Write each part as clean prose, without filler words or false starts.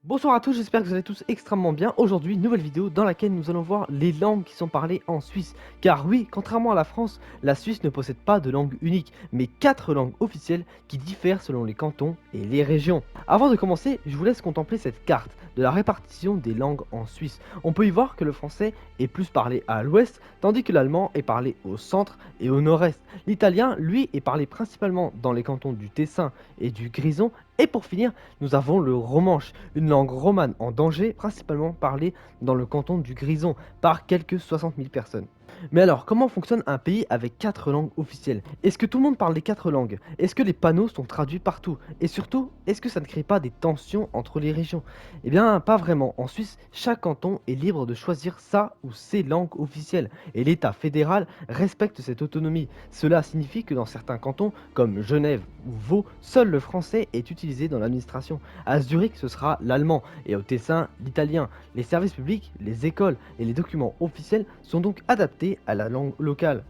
Bonsoir à tous, j'espère que vous allez tous extrêmement bien. Aujourd'hui, nouvelle vidéo dans laquelle nous allons voir les langues qui sont parlées en Suisse. Car oui, contrairement à la France, la Suisse ne possède pas de langue unique, mais 4 langues officielles qui diffèrent selon les cantons et les régions. Avant de commencer, je vous laisse contempler cette carte de la répartition des langues en Suisse. On peut y voir que le français est plus parlé à l'ouest, tandis que l'allemand est parlé au centre et au nord-est. L'italien, lui, est parlé principalement dans les cantons du Tessin et du Grison. Et pour finir, nous avons le romanche, une langue romane en danger, principalement parlée dans le canton du Grison, par quelques 60 000 personnes. Mais alors, comment fonctionne un pays avec 4 langues officielles? Est-ce que tout le monde parle les 4 langues? Est-ce que les panneaux sont traduits partout? Et surtout, est-ce que ça ne crée pas des tensions entre les régions? Eh bien, pas vraiment. En Suisse, chaque canton est libre de choisir sa ou ses langues officielles, et l'État fédéral respecte cette autonomie. Cela signifie que dans certains cantons, comme Genève ou Vaud, seul le français est utilisé dans l'administration. À Zurich, ce sera l'allemand, et au Tessin, l'italien. Les services publics, les écoles et les documents officiels sont donc adaptés à la langue locale.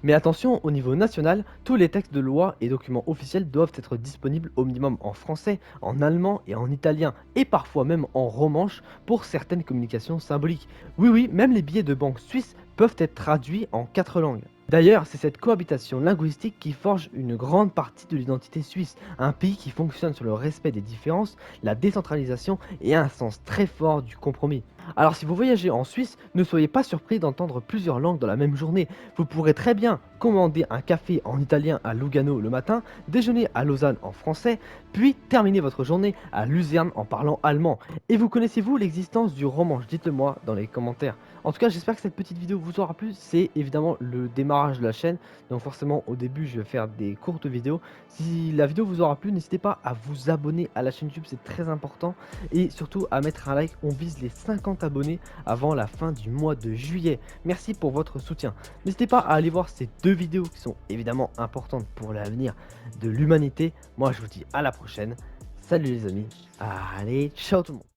Mais attention, au niveau national, tous les textes de loi et documents officiels doivent être disponibles au minimum en français, en allemand et en italien, et parfois même en romanche pour certaines communications symboliques. Oui, oui, même les billets de banque suisses peuvent être traduits en 4 langues. D'ailleurs, c'est cette cohabitation linguistique qui forge une grande partie de l'identité suisse, un pays qui fonctionne sur le respect des différences, la décentralisation et un sens très fort du compromis. Alors si vous voyagez en Suisse, ne soyez pas surpris d'entendre plusieurs langues dans la même journée. Vous pourrez très bien commander un café en italien à Lugano le matin, déjeuner à Lausanne en français, puis terminer votre journée à Luzerne en parlant allemand. Et vous connaissez-vous l'existence du romanche? Dites-le moi dans les commentaires. En tout cas, j'espère que cette petite vidéo vous aura plu. C'est évidemment le démarrage de la chaîne, donc forcément au début je vais faire des courtes vidéos. Si la vidéo vous aura plu, n'hésitez pas à vous abonner à la chaîne YouTube, c'est très important. Et surtout à mettre un like, on vise les 50 abonnés avant la fin du mois de juillet. Merci pour votre soutien. N'hésitez pas à aller voir ces 2 vidéos qui sont évidemment importantes pour l'avenir de l'humanité. Moi je vous dis à la prochaine. Salut les amis. Allez, ciao tout le monde.